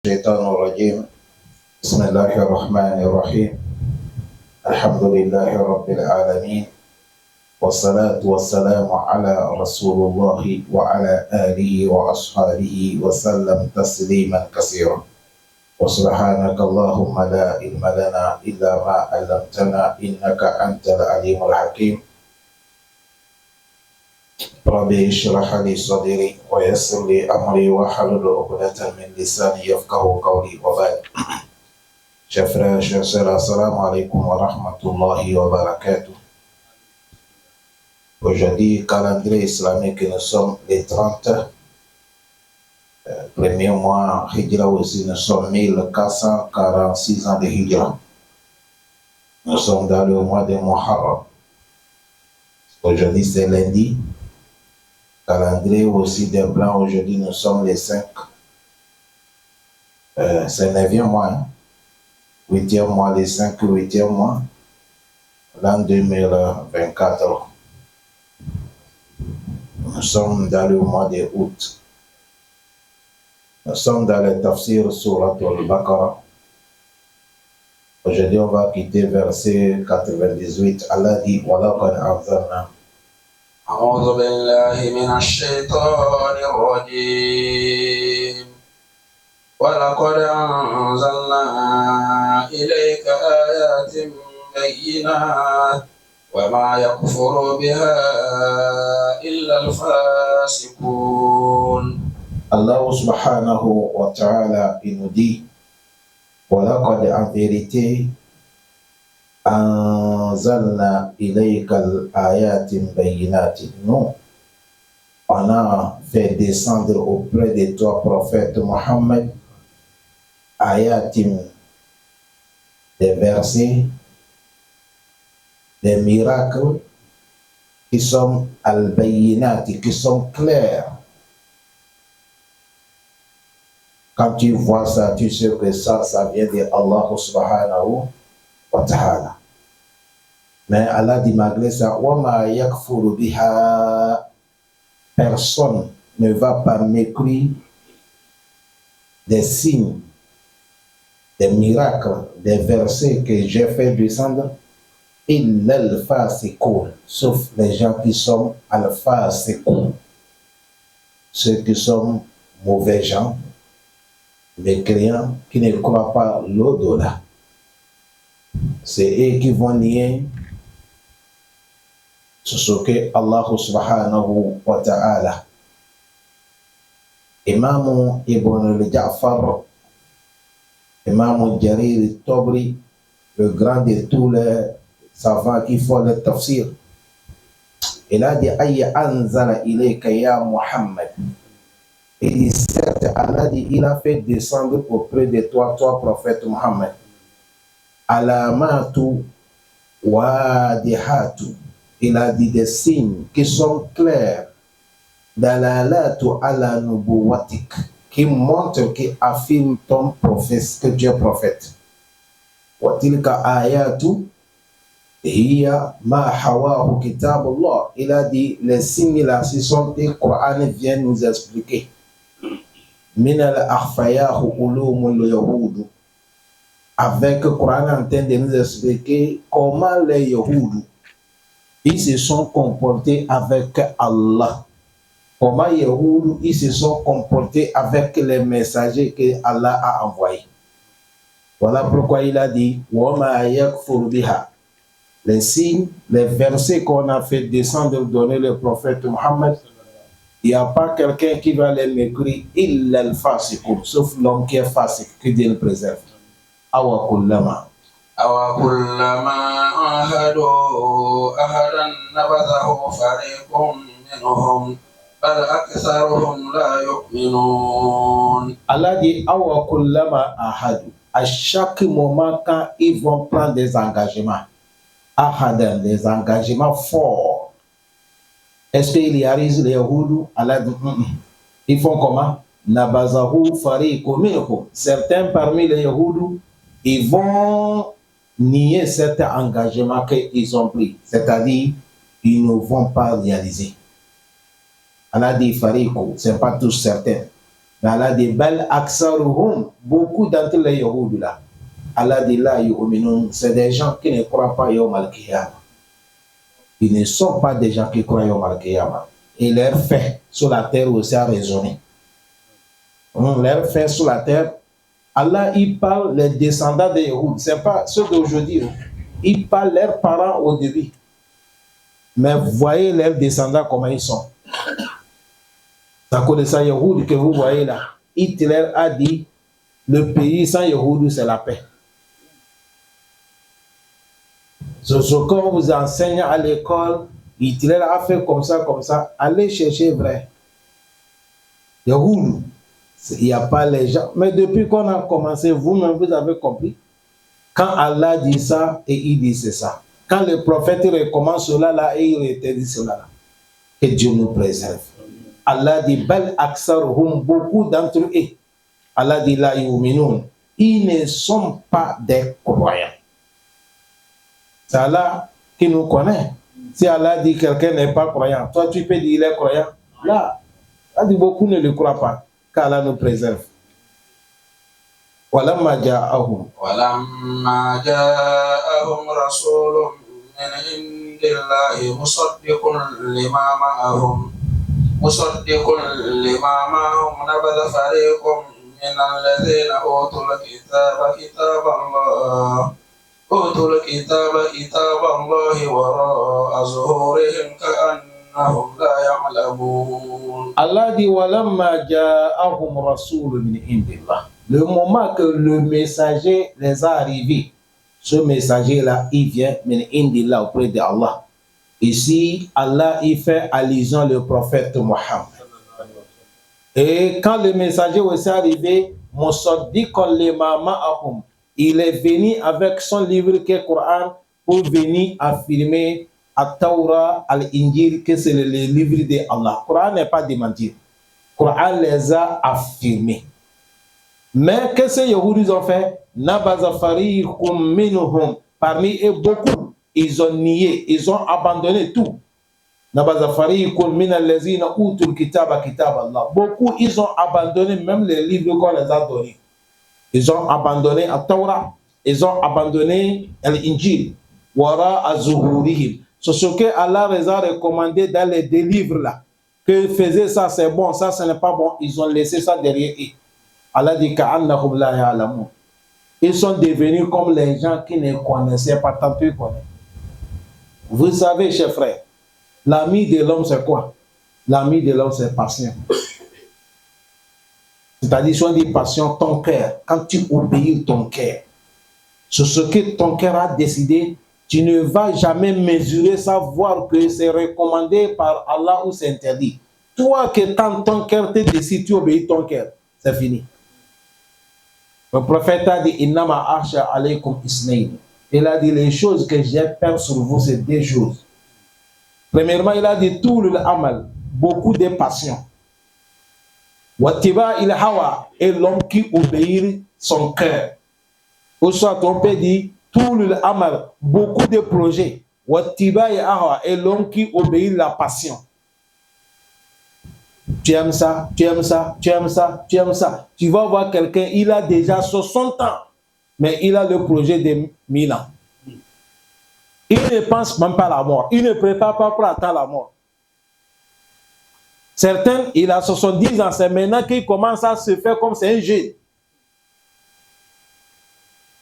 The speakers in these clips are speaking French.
الشيطان الرجيم بسم الله الرحمن الرحيم الحمد لله رب العالمين والصلاة والسلام على رسول الله وعلى آله وأصحابه وسلم تسليما كثيرا وسبحانك اللهم لا علم لنا إلا ما علمتنا إنك أنت العليم الحكيم ربي اشرح لي صدري ويسر لي أمري واحلل عقدة من لساني يفقهوا قولي وبعد. Chers frères, chers sœurs, assalamu alaikum wa rahmatullahi wa barakatuh. Aujourd'hui, calendrier islamique, nous sommes les 30 premier mois, Hijra aussi, nous sommes 1446 ans de Hijra. Nous sommes dans le mois de Muharram. Aujourd'hui, c'est lundi. Calendrier aussi des blancs, aujourd'hui, nous sommes les 5. C'est le 9e mois. 8e mois, les 5, 8e mois, l'an 2024. Nous sommes dans le mois d'août. Nous sommes dans le tafsir Surat al-Baqarah. Aujourd'hui, on va quitter verset 98. Allah dit, وَلَقَدْ أَنزَلْنَا أعوذ بالله من الشيطان الرجيم ولقد أنزلنا إليك آيات بينات وما يكفر بها إلا الفاسقون. Allah subhanahu wa ta'ala, il nous dit, وَلَقَدْ en vérité, أنزلنا إليك الآيات بينات. Nous, on a fait descendre auprès de toi, prophète Mohammed, ayatim, des versets, des miracles qui sont al-bayinat, qui sont clairs. Quand tu vois ça, tu sais que ça vient de Allah subhanahu wa ta'ala. Mais Allah dit malgré ça, وَمَا يَكْفُرُ بِهَا. Personne ne va pas m'écrire des signes, des miracles, des versets que j'ai fait descendre, illa al-fasiqun, sauf les gens qui sont al-fasiqun, ceux qui sont mauvais gens, mécréants, qui ne croient pas l'au-delà. C'est eux qui vont nier ce que Allah subhanahu wa ta'ala. Imam Ibn al-Ja'far, Imam Jarir al-Tabri, le grand de tous les savants qui font le tafsir, il a dit Ayya anzala ilayka ya Muhammad. Il dit certes, Allah dit, il a fait descendre auprès de toi, prophète Muhammad, alamatu wadihatu. Il a dit des signes qui sont clairs, dalalatu ala nubuwatik, qui montrent, qui affirment ton prophète, que tu es prophète. Watilka ayatu hiya ma hawahu kitabullah. Il a dit les signes là, ce sont des Coran vient nous expliquer. Min al-akhfayahu ulumul yahud. Avec le Coran en train de nous expliquer comment les Yahoudou ils se sont comportés avec Allah. Comment les Yahoudou ils se sont comportés avec les messagers que Allah a envoyés. Voilà pourquoi il a dit وَمَا يَكْفُرُ بِهَا. Les signes, les versets qu'on a fait descendre, donner le prophète Mohammed, il n'y a pas quelqu'un qui va les m'écrire illa al-fasiqun, sauf l'homme qui est fasiq, que Dieu le préserve. Awa kullama ahadu ahadan nabadahu fariqun minhum bal aktharuhum la yu'minun. Allah dit awa kullama ahadu. À chaque moment quand ils vont prendre des engagements, ahadan, des engagements forts, est-ce qu'ils y arrivent les Yahoudou? Allah dit ils font comment? Nabazahu fariqun minhum. Certains parmi les Yahoudou, ils vont nier cet engagement qu'ils ont pris, c'est-à-dire ils ne vont pas réaliser. Allah dit fariqun, ce n'est pas tous certains. Mais Allah dit, bal aksaruhum, beaucoup d'entre les Yahoud là. Allah dit là, c'est des gens qui ne croient pas Yawm al-Qiyamah. Ils ne sont pas des gens qui croient Yawm al-Qiyamah. Et leurs faits sur la terre aussi a raisonné. Leurs faits sur la terre, Allah, il parle les descendants des Yahoud. Ce n'est pas ceux d'aujourd'hui. Il parle leurs parents au début. Mais voyez leurs descendants comment ils sont. C'est à cause de ça, Yahoud, que vous voyez là. Hitler a dit, le pays sans Yahoud, c'est la paix. Ce qu'on vous enseigne à l'école, Hitler a fait comme ça, comme ça. Allez chercher vrai. Yahoud, il n'y a pas les gens. Mais depuis qu'on a commencé, vous-même, vous avez compris. Quand Allah dit ça, et il dit c'est ça. Quand le prophète recommande cela là, et il dit cela là. Que Dieu nous préserve. Allah dit, bel aksaruhum, beaucoup d'entre eux. Allah dit, la yu'minun. Ils ne sont pas des croyants. C'est Allah qui nous connaît. Si Allah dit quelqu'un n'est pas croyant, toi tu peux dire il est croyant. Là, Allah dit beaucoup ne le croient pas. Qu'Allah nous préserve. ولما جاءهم رسول من عند الله مصدق لما معهم نبذ فريق من الذين أوتوا الكتاب كتاب الله وراء ظهورهم كأنهم لا يعلمون. Allah dit ولما جاءهم رسول من عند الله. Le moment que le messager les a arrivés, ce messager-là, il vient min indillah auprès d'Allah. Ici, Allah il fait allusion au prophète Mohammed. Et quand le messager est arrivé, il est venu avec son livre qui est le Coran pour venir affirmer à Taura, al-Injil, que c'est le livre d'Allah. Le Coran n'est pas démenti. Le Coran les a affirmés. Mais qu'est-ce que les Yahoudis ont fait? Parmi eux, beaucoup, ils ont nié, ils ont abandonné tout. Beaucoup, ils ont abandonné même les livres qu'on les a donnés. Ils ont abandonné la Torah, ils ont abandonné l'Injil. C'est ce que Allah les a recommandé dans les deux livres là. Que faisait ça, c'est bon, ça, ce n'est pas bon. Ils ont laissé ça derrière eux. Allah dit qu'annahum la ya'lamun. Ils sont devenus comme les gens qui ne connaissaient pas tant qu'ils connaissent. Vous savez, chers frères, l'ami de l'homme, c'est quoi? L'ami de l'homme, c'est patient. C'est-à-dire, si on dit patient, ton cœur, quand tu obéis ton cœur, sur ce que ton cœur a décidé, tu ne vas jamais mesurer ça, voir que c'est recommandé par Allah ou c'est interdit. Toi, que quand ton cœur te décide, tu obéis ton cœur, c'est fini. Le prophète a dit, Innama arsha alaykum isnayn. Il a dit, les choses que j'ai peur sur vous, c'est deux choses. Premièrement, il a dit, tout le amal, beaucoup de passion. Watiba il hawa, et l'homme qui obéit son cœur. Ou soit on peut dire, tout le amal, beaucoup de projets. Watiba il hawa, et l'homme qui obéit la passion. Tu aimes ça, tu aimes ça, tu aimes ça, tu aimes ça. Tu vas voir quelqu'un, il a déjà 60 ans, mais il a le projet de 1000 ans. Il ne pense même pas à la mort. Il ne prépare pas pour attendre la mort. Certains, il a 70 ans, c'est maintenant qu'il commence à se faire comme c'est un jeune.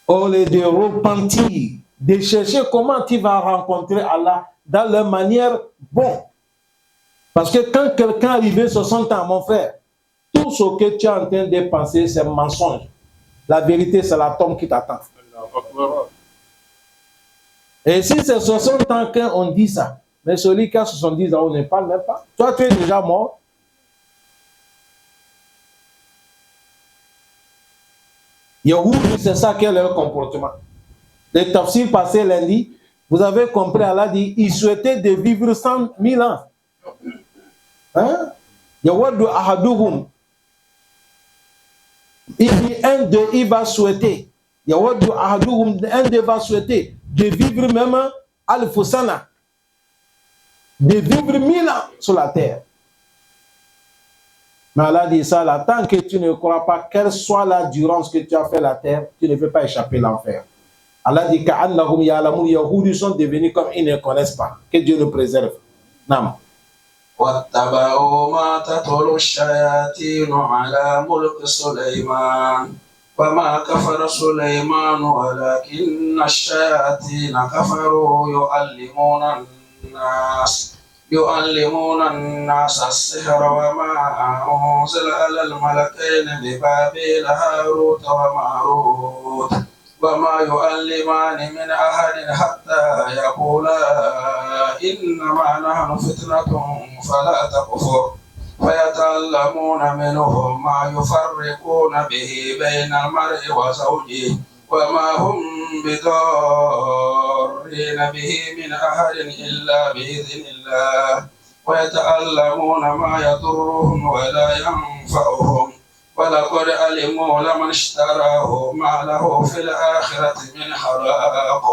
Au lieu de repentir, de chercher comment tu vas rencontrer Allah dans leur manière bonne. Parce que quand quelqu'un arrive à 60 ans, mon frère, tout ce que tu es en train de penser, c'est un mensonge. La vérité, c'est la tombe qui t'attend. Et si c'est 60 ans qu'on dit ça, mais celui qui a 70 ans, on ne parle même pas. Toi, tu es déjà mort. Yahoud, c'est ça qui est leur comportement. Le tafsir passé lundi, vous avez compris, Allah dit, il souhaitait de vivre 100 000 ans. Hein? Yawaddu ahaduhum. Un d'eux, il va souhaiter. Yawaddu ahaduhum, un d'eux va souhaiter de vivre même al-fusana. De vivre 1000 ans sur la terre. Mais Allah dit ça, là, tant que tu ne crois pas, quelle soit la durance que tu as fait la terre, tu ne peux pas échapper l'enfer. Allah dit qu'annahum ya'lamun, les Yahoudis sont devenus comme ils ne connaissent pas. Que Dieu nous préserve. Nam. واتبعوا ما تتلو الشياطين على ملك سليمان وما كفر سليمان ولكن الشياطين كفروا يعلمون الناس السحر وما أنزل على الملكين ببابل هاروت وماروت وما يعلمان من أحد حتى يقولا إنما نحن فتنة فلا تكفر فيتعلمون منهم ما يفرقون به بين المرء وزوجه وما هم بضارين به من أحد إلا بإذن الله ويتعلمون ما يضرهم ولا ينفعهم ولقد علموا لمن اشتراه ما له في الآخرة من خلاق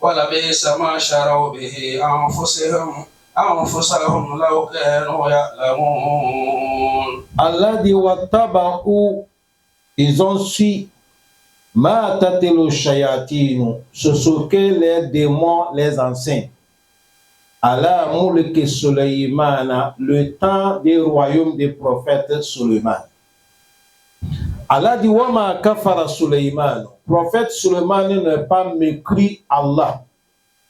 ولبئس ما شروا به أنفسهم لو كانوا يعلمون. Allah dit wattaba'u, ils ont su ma tatilu shayatinu, ce que les démons les enseignent. Allah mulki Sulaymana, le temps des royaumes des prophètes Suleiman. Allah dit wama kafara Suleiman. Prophète Suleiman n'est pas mécrit Allah.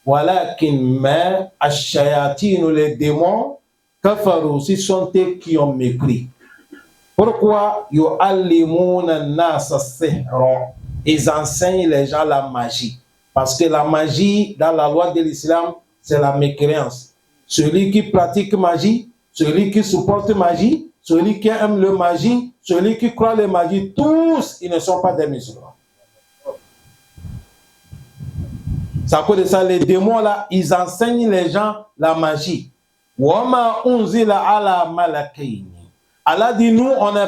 Walakin mais ash-shayatin, les démons, kafaru, si sont eux qui ont mécrit. Pourquoi yu'allimuna an-nas as-sihra? Ils enseignent les gens la magie. Parce que la magie, dans la loi de l'islam, c'est la mécréance. Celui qui pratique magie, celui qui supporte magie, celui qui aime le magie, celui qui croit la magie, tous, ils ne sont pas des musulmans. C'est à cause de ça, les démons là, ils enseignent les gens la magie. Wama unzila ala malakaini. Allah dit, nous, on n'a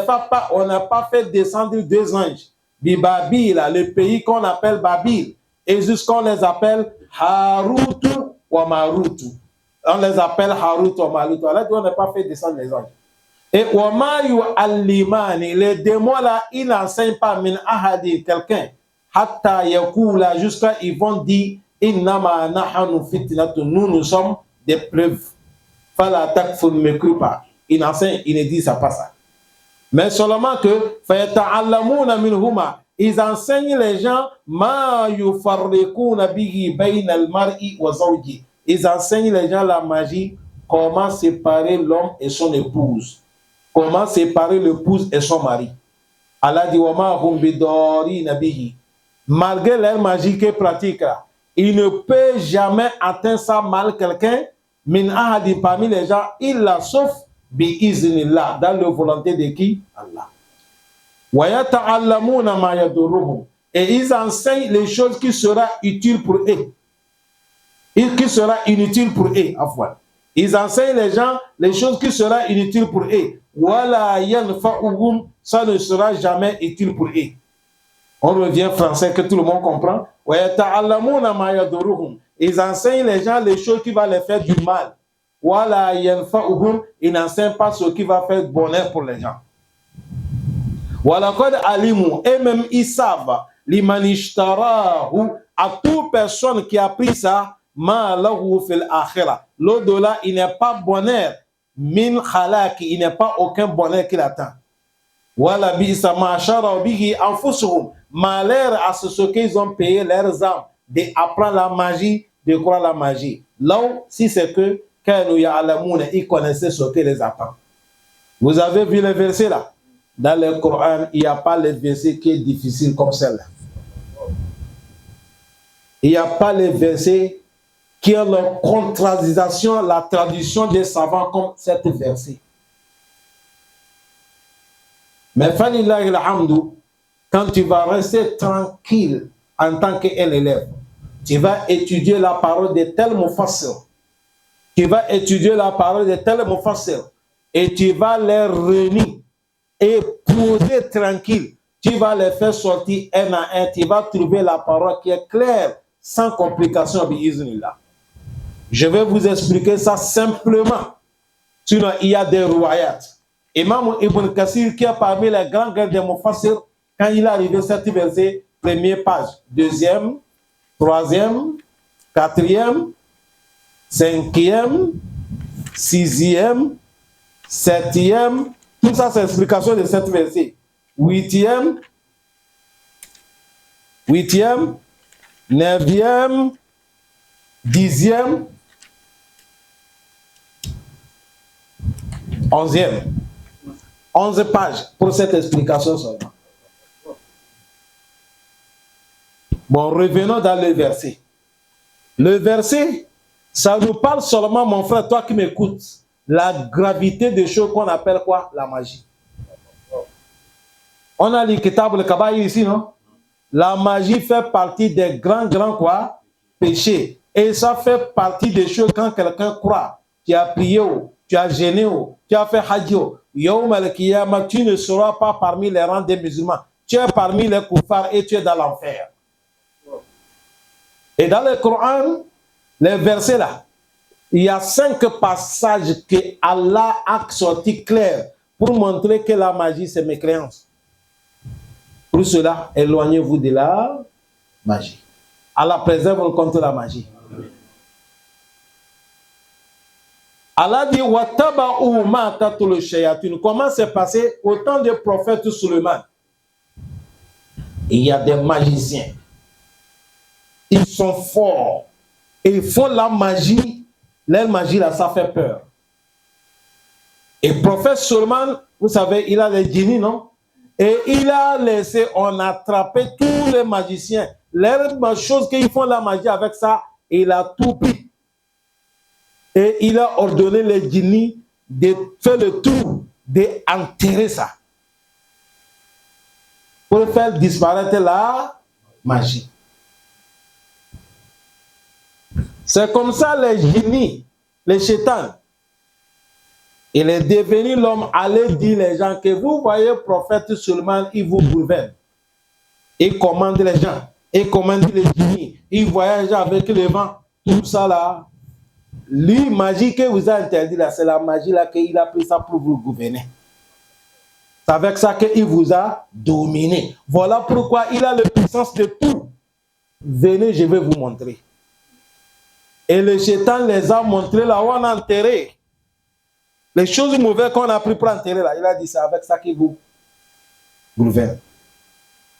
pas fait descendre deux anges. Babil, le pays qu'on appelle Babil, et jusqu'on les appelle Harutu ou Marutu. On les appelle Harutu ou Marutu. Allah dit, on n'a pas fait descendre les anges. Et Wama yu'allimani, les démons là, ils n'enseignent pas min ahadi, quelqu'un. Hatta yakula, jusqu'à ils vont dire, innama nahanu fitnatu, nous sommes des preuves. Fala takfur, ne m'écris pas. Il enseigne, il ne dit ça pas ça. Mais seulement que fayata'allamuna minhuma, ils enseignent les gens ma yufarriquna bihi bayna al-mar'i wa zawji. Ils enseignent les gens la magie, comment séparer l'homme et son épouse, comment séparer l'épouse et son mari. Allah dit wa ma hum bidarina bihi. Malgré leur magie qu'ils pratiquent, il ne peut jamais atteindre ça mal quelqu'un min ahadi parmi les gens, il la sauf bi-iznillah, dans la volonté de qui? Allah. Wa yata'allamuna ma yadurruhum, et ils enseignent les choses qui seront utiles pour eux. Qui sera inutile pour eux, afwan. Ils enseignent les gens les choses qui seront inutiles pour eux. Wala yanfa'uhum, ça ne sera jamais utile pour eux. On revient français que tout le monde comprend. Wa yata'allamuna ma yadurruhum, ils enseignent les gens les choses qui vont les faire du mal. Voilà, ils n'enseignent pas ce qui va faire bonheur pour les gens. Voilà, et même ils savent, limanishtarahu, à toute personne qui a pris ça, ma lahu fil akhirah. L'au-delà, il n'est pas bonheur, min khalaq, il n'est pas aucun bonheur qui l'attend. Voilà, bisa ma shara bihi anfusuhum, malheur à ce qu'ils ont payé leurs âmes d'apprendre la magie, de croire la magie. Là, si c'est que ils connaissaient ce qui les attend. Vous avez vu les versets là? Dans le Coran, il n'y a pas les versets qui est difficile comme celle-là. Il n'y a pas les versets qui ont leur contradiction, la tradition des savants comme cet verset. Mais falillahi alhamdu, quand tu vas rester tranquille en tant qu'élève, tu vas étudier la parole de tel mufassir. Tu vas étudier la parole de tel mufassir et tu vas les réunir et poser tranquille. Tu vas les faire sortir un à un. Tu vas trouver la parole qui est claire, sans complication. Bi'iznillah. Je vais vous expliquer ça simplement. Sinon, il y a des riwayat. Imam Ibn Kassir, qui est parmi les grands des Mufassir, quand il est arrivé cet verset, première page, deuxième, troisième, quatrième, cinquième, sixième, septième, tout ça c'est l'explication de cet verset. Huitième, neuvième, dixième, onzième. 11 pages pour cette explication seulement. Bon, revenons dans le verset. Le verset, ça nous parle seulement, mon frère, toi qui m'écoutes, la gravité des choses qu'on appelle quoi? La magie. On a lu Kitab al-Kabaïr ici, non? La magie fait partie des grands quoi? Péchés. Et ça fait partie des choses quand quelqu'un croit. Tu as prié, tu as gêné, tu as fait hadjo. Yawm al-Qiyamah, tu ne seras pas parmi les rangs des musulmans. Tu es parmi les koufars et tu es dans l'enfer. Et dans le Coran, les versets là, il y a 5 passages que Allah a sortis clairs pour montrer que la magie c'est mécréance. Pour cela, éloignez-vous de la magie. Allah préserve contre la magie. Allah dit Wattaba'u ma tatul shayatin. Comment s'est passé au temps du prophète Suleiman? Il y a des magiciens. Ils sont forts. Et ils font la magie. Leur magie là, ça fait peur. Et prophète Suleiman, vous savez, il a les djinnis, non? Et il a laissé, on a attrapé tous les magiciens. Les choses qu'ils font la magie avec ça, il a tout pris. Et il a ordonné les djinnis de faire le tour, d'enterrer ça. Pour faire disparaître la magie. C'est comme ça les djinnis, les chétans. Il est devenu l'homme, allait dire les gens que vous voyez prophète Suleiman, il vous gouverne. Il commande les gens, il commande les djinnis, il voyage avec le vent, tout ça là. Lui, magie que vous a interdit là, c'est la magie là qu'il a pris ça pour vous gouverner. C'est avec ça qu'il vous a dominé. Voilà pourquoi il a la puissance de tout. Venez, je vais vous montrer. Et le chétan les a montrés là où on a enterré. Les choses mauvaises qu'on a pris pour enterrer là, il a dit c'est avec ça qu'il vous gouverne.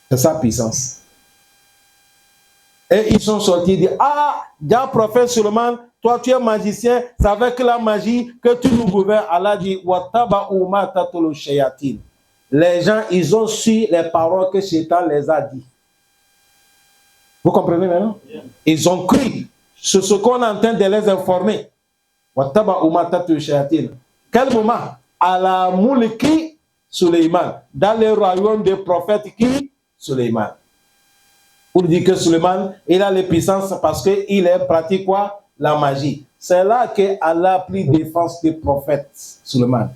C'est sa puissance. Et ils sont sortis et disent, ah, déjà prophète Suleiman, toi tu es magicien, c'est avec la magie que tu nous gouvernes. Allah dit, Wattaba'u ma tatul shayatin. Les gens, ils ont su les paroles que Shaitan les a dit. Vous comprenez maintenant? Ils ont cru sur ce qu'on est en train de les informer. Wattaba'u ma tatul shayatin. Quel moment? À la Mouliki Suleiman, dans le royaume des prophètes qui? Suleiman. Pour dire que Suleiman, il a les puissances parce qu'il pratique quoi? La magie. C'est là que Allah a pris défense des prophètes Suleiman.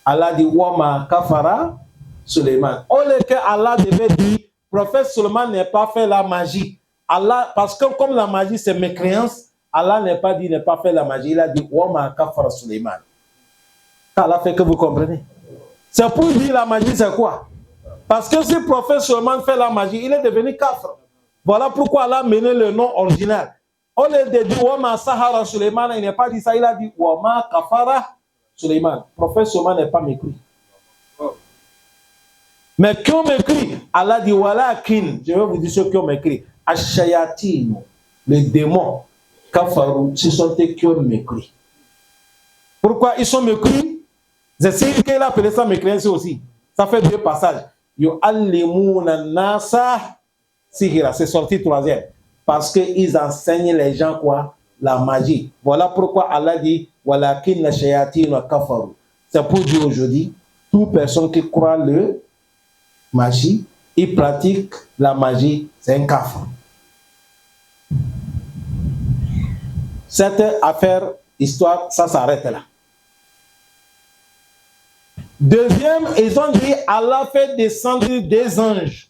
Allah dit Wama kafara Suleiman. Au lieu que Allah devait dire, prophète Suleiman n'a pas fait la magie. Allah, parce que comme la magie c'est mécréance, Allah n'a pas dit n'a pas fait la magie. Il a dit Wama kafara Suleiman. Allah fait que vous comprenez. C'est pour dire la magie c'est quoi? Parce que si le prophète Suleiman fait la magie, il est devenu kafir. Voilà pourquoi Allah a mené le nom original. Au lieu de dire Wama Sahara Suleiman, il n'a pas dit ça, il a dit Wama Kafara Suleiman. Le prophète Suleiman n'est pas mécrit. Mais qui ont mécrit? Allah dit Walakin, je vais vous dire ceux qui ont mécrit. Ashayatin, les démons, Kafaru, ce sont eux qui ont mécrit. Pourquoi ils sont mécrits? C'est ce qu'il a appelé ça mécréance aussi. Ça fait 2 passages. Yo allimuna nasa sihira, c'est sorti 3e. Parce qu'ils enseignent les gens quoi? La magie. Voilà pourquoi Allah dit Walakin la shayatin kafaru. C'est pour dire aujourd'hui, toute personne qui croit le magie, il pratique la magie, c'est un kafir. Cette affaire, histoire, ça s'arrête là. Deuxième, ils ont dit Allah fait descendre des anges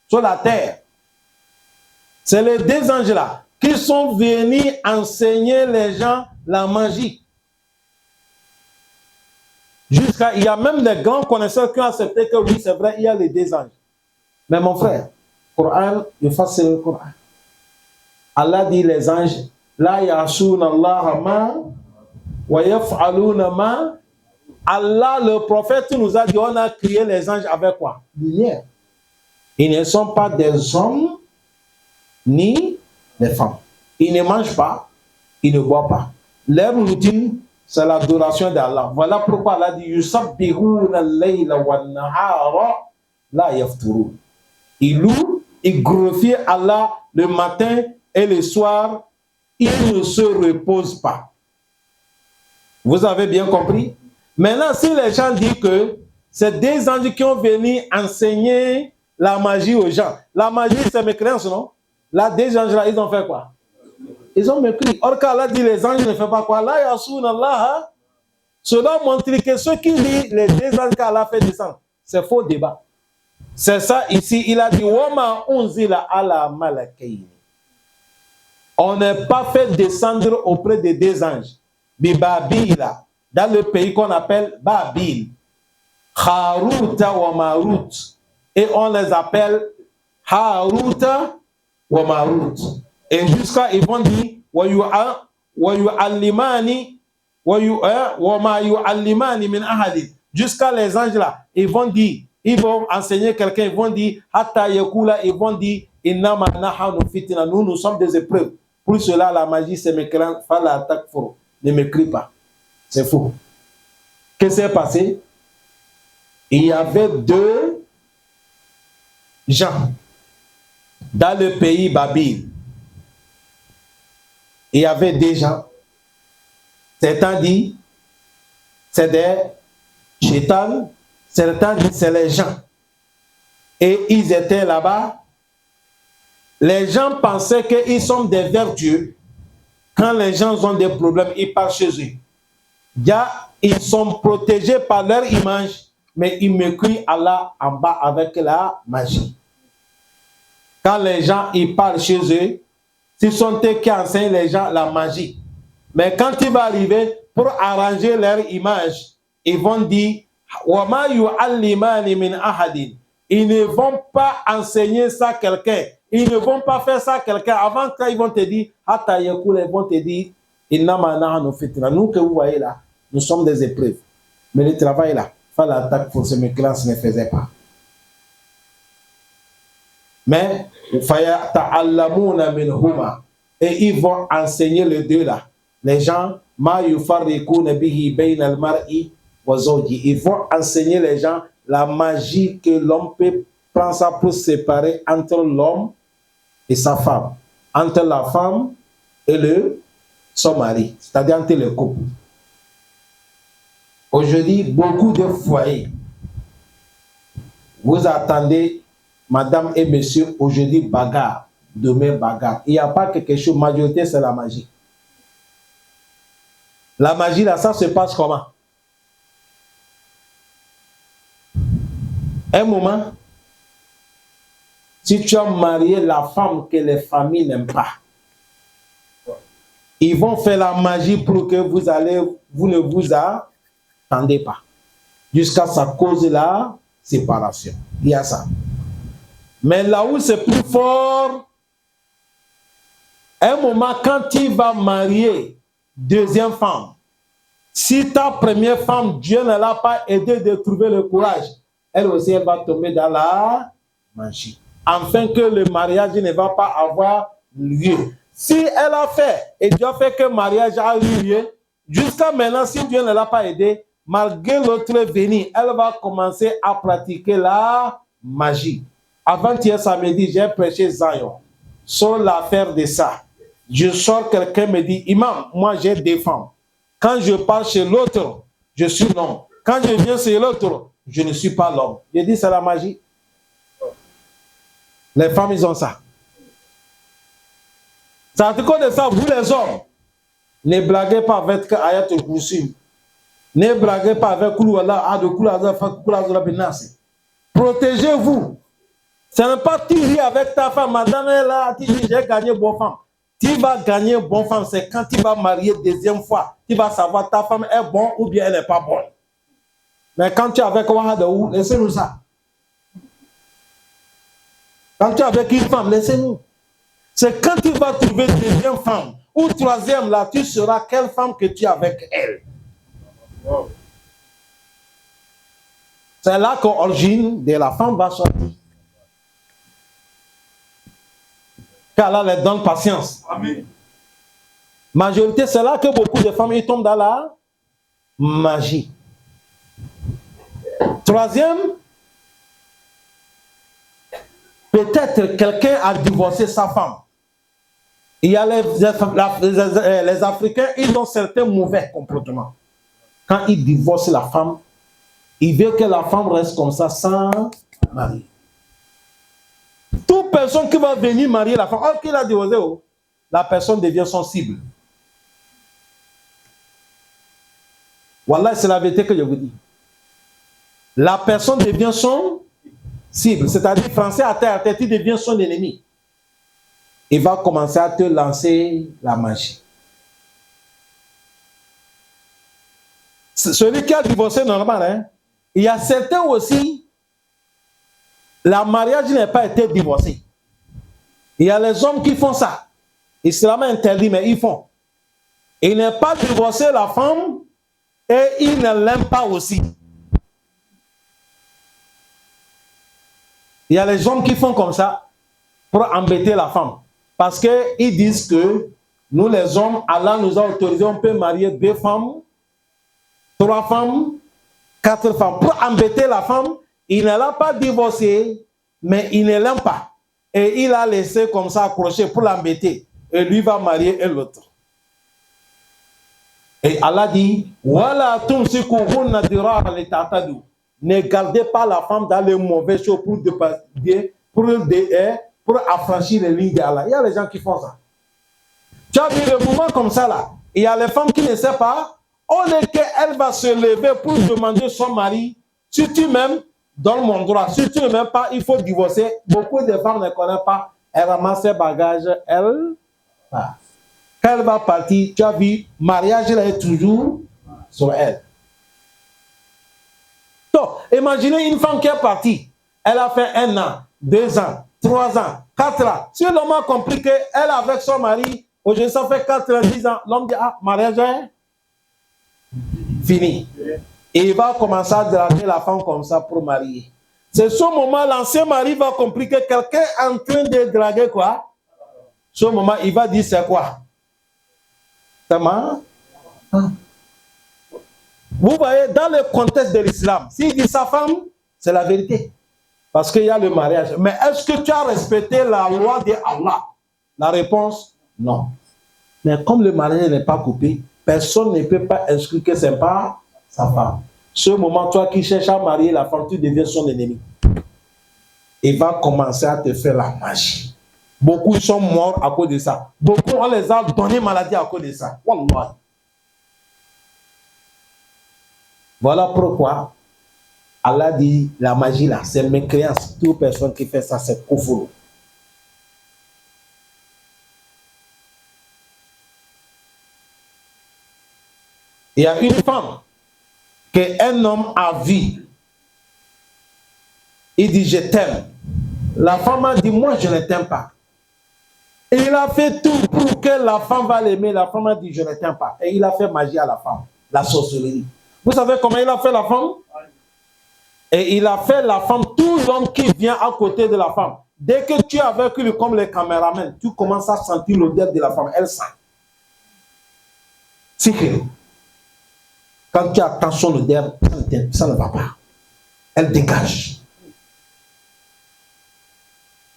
sur la terre. C'est les 2 anges-là qui sont venus enseigner les gens la magie. Jusqu'à, il y a même des grands connaisseurs qui ont accepté que oui, c'est vrai, il y a les deux anges. Mais mon frère, Coran, il faut c'est le Coran. Allah dit les anges, la yasuna Allah ma wa yaf'aluna ma. Allah, le prophète, nous a dit, on a créé les anges avec quoi? Lumière. Ils ne sont pas des hommes ni des femmes. Ils ne mangent pas, ils ne boivent pas. Leur routine, c'est l'adoration d'Allah. Voilà pourquoi Allah dit yusabbihuna al-layla wan-nahara la yafturun. Ils louent, ils glorifient Allah le matin et le soir. Ils ne se reposent pas. Vous avez bien compris? Maintenant, si les gens disent que c'est des anges qui ont venu enseigner la magie aux gens. La magie, c'est mes créances, non? Là, des anges-là, ils ont fait quoi? Ils ont mépris. Or, quand Allah dit les anges ne font pas quoi? Là, yassoun Allah. Cela montre que ceux qui disent les deux anges qu'Allah fait descendre, c'est faux débat. C'est ça ici. Il a dit Wama unzila ala malakaini. On n'est pas fait descendre auprès des deux anges. Bibabila, dans le pays qu'on appelle Babil. Haruta wa Marut. Et on les appelle Haruta wa Marut. Et jusqu'à, ils vont dire, wa yu'allimani wa ma yu'allimani min ahadin. Jusqu'à les anges là, ils vont dire, ils vont enseigner quelqu'un, ils vont dire, hatta yakula, ils vont dire, innama nahanu fitna, nous sommes des épreuves. Pour cela, la magie, c'est mécréant, fala attaque fort. Ne m'écris pas. C'est faux. Qu'est-ce qui s'est passé? Il y avait deux gens dans le pays Babil. Il y avait des gens. Certains disent c'est des chétans, certains disent c'est les gens. Et ils étaient là-bas. Les gens pensaient qu'ils sont des vertueux. Quand les gens ont des problèmes, ils partent chez eux. Ils sont protégés par leur image, mais ils mécrient Allah en bas avec la magie. Quand les gens ils parlent chez eux, ce sont eux qui enseignent les gens la magie. Mais quand il va arriver pour arranger leur image, ils vont dire Wama yu'allimani min ahadin. Ils ne vont pas enseigner ça à quelqu'un. Ils ne vont pas faire ça à quelqu'un. Avant, quand ils vont te dire Hatta yakul, ils vont te dire Innama nahnu fitna. Nous que vous voyez là, nous sommes des épreuves. Mais le travail là, l'attaque pour ce mécréants ne faisait pas. Mais et ils vont enseigner les deux là. Les gens, ils vont enseigner les gens la magie que l'homme peut prendre ça pour séparer entre l'homme et sa femme, entre la femme et son mari, c'est-à-dire entre le couple. Aujourd'hui, beaucoup de foyers, vous attendez, madame et monsieur, aujourd'hui bagarre, demain bagarre. Il n'y a pas quelque chose, majorité c'est la magie. La magie là, ça se passe comment? Un moment, si tu as marié la femme que les familles n'aiment pas, ils vont faire la magie pour que vous ne vous attendez pas. Jusqu'à sa cause la séparation. Il y a ça. Mais là où c'est plus fort, un moment quand tu vas marier deuxième femme, si ta première femme, Dieu ne l'a pas aidé de trouver le courage, elle aussi elle va tomber dans la magie. Afin que le mariage ne va pas avoir lieu. Si elle a fait, et Dieu a fait que le mariage a eu lieu, jusqu'à maintenant, si Dieu ne l'a pas aidé, malgré l'autre venu, elle va commencer à pratiquer la magie. Avant-hier samedi, j'ai prêché Zion sur l'affaire de ça. Je sors, quelqu'un me dit, Imam, moi j'ai des femmes. Quand je pars chez l'autre, je suis l'homme. Quand je viens chez l'autre, je ne suis pas l'homme. Je dis, c'est la magie. Les femmes, ils ont ça. C'est à cause de ça, vous les hommes, ne blaguez pas avec Ayatul Kursi. Ne blaguez pas avec Koulouala, protégez-vous. Ce n'est pas tu ris avec ta femme, madame est là, tu dis j'ai gagné bonne femme. Tu vas gagner bonne femme, c'est quand tu vas marier deuxième fois, tu vas savoir ta femme est bonne ou bien elle n'est pas bonne. Mais quand tu es avec Wahadaou, laissez-nous ça. Quand tu es avec une femme, laissez-nous. C'est quand tu vas trouver deuxième femme ou troisième, là, tu sauras quelle femme que tu es avec elle. C'est là que l'origine de la femme va sortir. Car Allah leur donne patience. Amen. Majorité, c'est là que beaucoup de femmes ils tombent dans la magie. Troisième, peut-être quelqu'un a divorcé sa femme. Il y a les Africains, ils ont certains mauvais comportements. Quand ils divorcent la femme, ils veulent que la femme reste comme ça sans mari. Toute personne qui va venir marier la femme, or qu'il a divorcé, la personne devient son cible. Voilà, c'est la vérité que je vous dis. La personne devient son cible, c'est-à-dire français à terre, tu deviens son ennemi. Il va commencer à te lancer la magie. Celui qui a divorcé normal, hein, il y a certains aussi, le mariage n'a pas été divorcé. Il y a les hommes qui font ça. L'islam est interdit, mais ils font. Il n'est pas divorcé la femme et il ne l'aime pas aussi. Il y a les hommes qui font comme ça pour embêter la femme. Parce qu'ils disent que nous les hommes, Allah nous a autorisé, on peut marier 2 femmes, 3 femmes, 4 femmes. Pour embêter la femme, il ne l'a pas divorcée, mais il ne l'aime pas. Et il a laissé comme ça accroché pour l'embêter. Et lui va marier l'autre. Et Allah dit, voilà, ne gardez pas la femme dans les mauvais choses pour affranchir les lignes d'Allah. Il y a les gens qui font ça. Tu as vu le mouvement comme ça là. Il y a les femmes qui ne savent pas. On est qu'elle va se lever pour demander son mari. Si tu m'aimes, donne mon droit. Si tu ne m'aimes pas, il faut divorcer. Beaucoup de femmes ne connaissent pas. Elle ramasse ses bagages. Elle part. Quand elle va partir, tu as vu, mariage là est toujours sur elle. Donc, imaginez une femme qui est partie. Elle a fait 1 an, 2 ans, 3 ans, 4 ans. Si l'homme a compris qu'elle avec son mari, aujourd'hui ça fait 4 ans, 10 ans, l'homme dit, ah, mariage est fini. Et il va commencer à draguer la femme comme ça pour marier. C'est ce moment, l'ancien mari va comprendre que quelqu'un est en train de draguer quoi. Ce moment, il va dire c'est quoi? C'est marrant. Vous voyez, dans le contexte de l'islam, s'il dit sa femme, c'est la vérité. Parce qu'il y a le mariage. Mais est-ce que tu as respecté la loi de Allah? La réponse, non. Mais comme le mariage n'est pas coupé, personne ne peut pas exclure que ce n'est pas sa femme. Ce moment, toi qui cherches à marier la femme, tu deviens son ennemi. Il va commencer à te faire la magie. Beaucoup sont morts à cause de ça. Beaucoup, on les a donné maladie à cause de ça. Wallah. Voilà pourquoi Allah dit la magie là, c'est mécréance. Toute personne qui fait ça, c'est kufur. Il y a une femme qu'un homme a vue. Il dit je t'aime. La femme a dit moi je ne t'aime pas. Et il a fait tout pour que la femme va l'aimer. La femme a dit je ne t'aime pas. Et il a fait magie à la femme, la sorcellerie. Vous savez comment il a fait la femme? Et il a fait la femme, tout l'homme qui vient à côté de la femme. Dès que tu es avec lui comme les caméramans, tu commences à sentir l'odeur de la femme. Elle sent. C'est que quand tu attends son odeur, ça ne va pas. Elle dégage.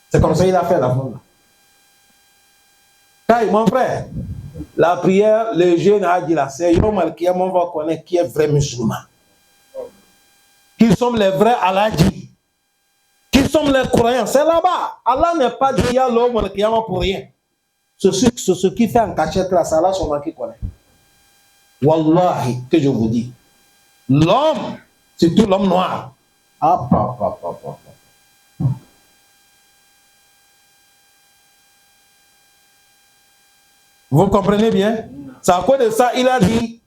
C'est comme ça qu'il a fait la femme. Hey, mon frère, la prière, le jeûne a dit là, c'est Yom Al-Kiyam, on va connaître qui est vrai musulman. Qui sommes les vrais Aladji. Qui sommes les croyants. C'est là-bas. Allah n'est pas dit il y a l'homme Al-Kiyam pour rien. C'est ce qui fait en cachette là, c'est Allah seulement qui connaît. Wallahi, que je vous dis. L'homme, surtout l'homme noir. Vous comprenez bien? C'est à cause de ça, il a dit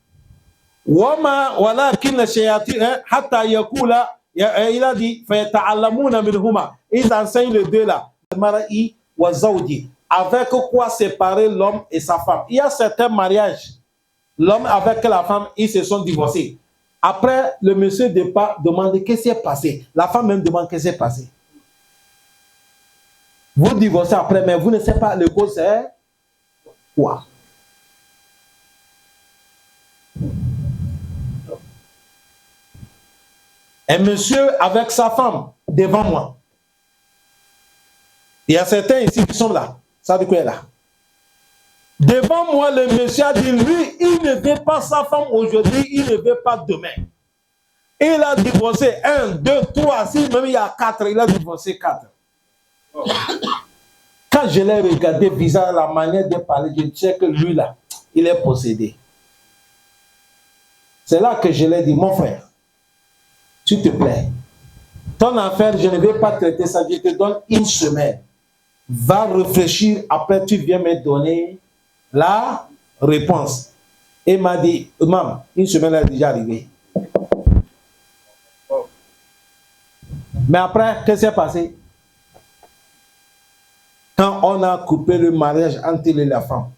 وما ولكن الشياطين حتى يقول il a dit فيتعلمون منهما ils enseignent les deux là المرء والزوج avec quoi séparer l'homme et sa femme. Il y a certains mariages, l'homme avec la femme, ils se sont divorcés. Après, le monsieur demande qu'est-ce qui s'est passé. La femme même demande qu'est-ce qui s'est passé. Vous divorcez après, mais vous ne savez pas le cause c'est quoi. Un monsieur avec sa femme devant moi. Il y a certains ici qui sont là. Ça veut dire quoi là? Devant moi, le monsieur a dit, lui, il ne veut pas sa femme aujourd'hui, il ne veut pas demain. Il a divorcé 1, 2, 3, 6, même il y a 4, il a divorcé 4. Quand je l'ai regardé, visant la manière de parler, je sais que lui là, il est possédé. C'est là que je l'ai dit, mon frère, s'il te plaît, ton affaire, je ne vais pas traiter ça, je te donne une semaine. Va réfléchir, après tu viens me donner la réponse. Et il m'a dit, maman, une semaine est déjà arrivée. Mais après, qu'est-ce qui s'est passé? Quand on a coupé le mariage entre il et la femme,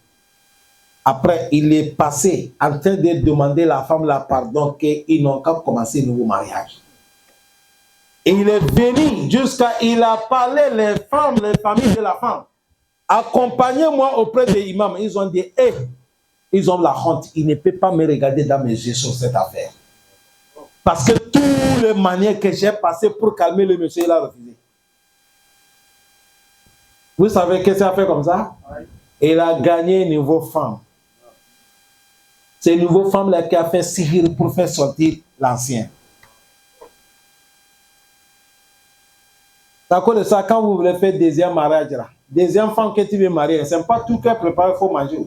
après, il est passé en train de demander à la femme la pardon qu'ils n'ont qu'à commencer un nouveau mariage. Et il est venu jusqu'à, il a parlé les femmes, les familles de la femme. Accompagnez-moi auprès des imams. Ils ont dit, hé, ils ont la honte. Il ne peut pas me regarder dans mes yeux sur cette affaire. Parce que toutes les manières que j'ai passées pour calmer le monsieur, il a refusé. Vous savez qu'est-ce qu'il a fait comme ça? Il a gagné une nouvelle femme. C'est une nouvelle femme là qui a fait sihir pour faire sortir l'ancien. C'est à cause de ça, quand vous voulez faire deuxième mariage, là, deuxième femme que tu veux marier, ce n'est pas tout qu'elle prépare, il faut manger.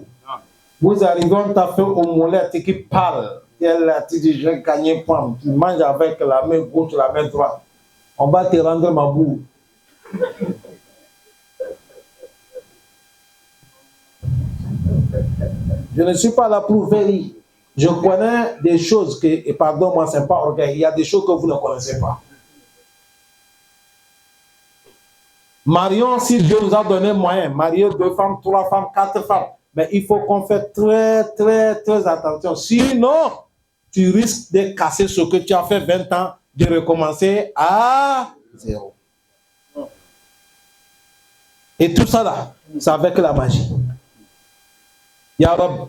Vous arrivez, on t'a fait au molette qui parle. Tu dis, je vais gagner point. Tu manges avec la main gauche, la main droite. On va te rendre ma boue. Je ne suis pas là pour vérifier. Je connais des choses que, et pardon-moi, ce n'est pas orgueil. Il y a des choses que vous ne connaissez pas. Marions, si Dieu nous a donné moyen, marier 2 femmes, 3 femmes, 4 femmes. Mais il faut qu'on fasse très attention. Sinon, tu risques de casser ce que tu as fait 20 ans, de recommencer à 0. Et tout ça là, c'est avec la magie. Ya Rab,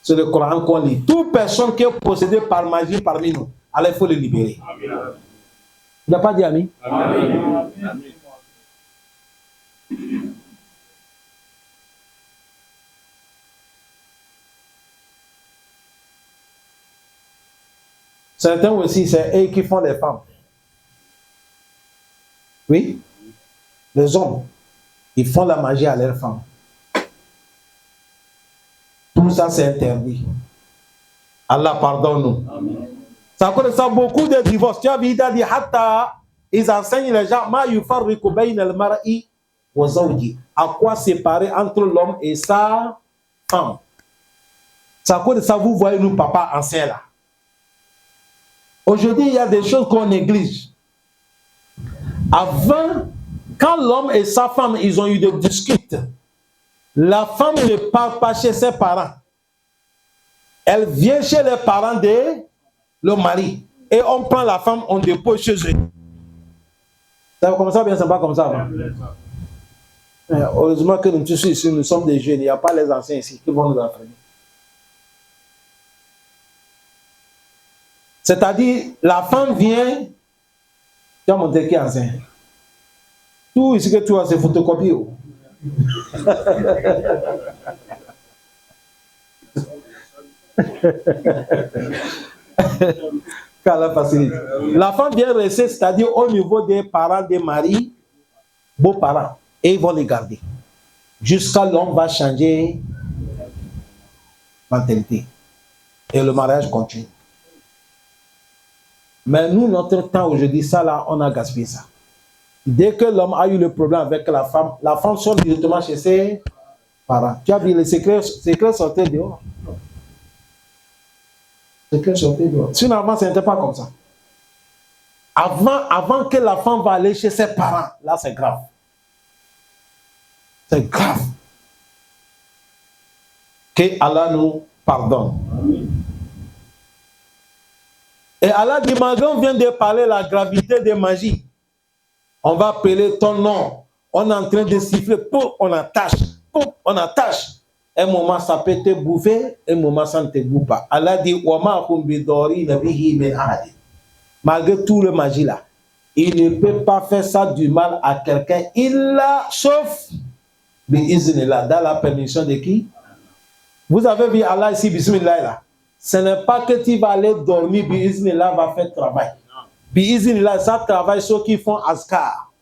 c'est le Coran qu'on lit. Toute personne qui est possédée par magie parmi nous, alors il faut le libérer. Amen. Il n'a pas dit ami? Amen. Amen. Certains aussi, c'est eux qui font les femmes. Oui? Les hommes, ils font la magie à leurs femmes. Tout ça, c'est interdit. Allah pardonne-nous. Ça cause ça beaucoup de divorces. Tu as vu, il a dit, ils enseignent les gens, ma yufarriqu bayna al-mar'i wa zawji. À quoi séparer entre l'homme et sa femme. Ça cause ça, vous voyez, nous, papa, anciens là. Aujourd'hui, il y a des choses qu'on néglige. Avant, quand l'homme et sa femme, ils ont eu des disputes, la femme ne part pas chez ses parents. Elle vient chez les parents de le mari. Et on prend la femme, on dépose chez eux. Ça va comme ça, bien, c'est pas comme ça. Heureusement que nous tous ici, nous sommes des jeunes. Il n'y a pas les anciens ici qui vont nous entraîner. C'est-à-dire, la femme vient, tu as montré qui est ancien. Tout ici que tu as, c'est photocopie. La femme vient rester, c'est-à-dire au niveau des parents des maris, beaux-parents, et ils vont les garder. Jusqu'à l'homme va changer mentalité. Et le mariage continue. Mais nous, notre temps aujourd'hui, ça là, on a gaspillé ça. Dès que l'homme a eu le problème avec la femme sort directement chez ses parents. Tu as vu les secrets sortir dehors. C'est qu'elle sortait dehors. Sinon, avant, ce n'était pas comme ça. Avant que la femme va aller chez ses parents, là, c'est grave. C'est grave. Que Allah nous pardonne. Amen. Et Allah dit, malgré on vient de parler de la gravité des magies, on va appeler ton nom. On est en train de siffler, on attache, on attache. Un moment, ça peut te bouffer, un moment, ça ne te bouffe pas. Allah dit, malgré tout le magie là, il ne peut pas faire ça du mal à quelqu'un, sauf dans la permission de qui? Vous avez vu Allah ici, bismillah là. Ce n'est pas que tu vas aller dormir, bismillah va faire travail. Bismillah, ça travaille ceux qui font askar.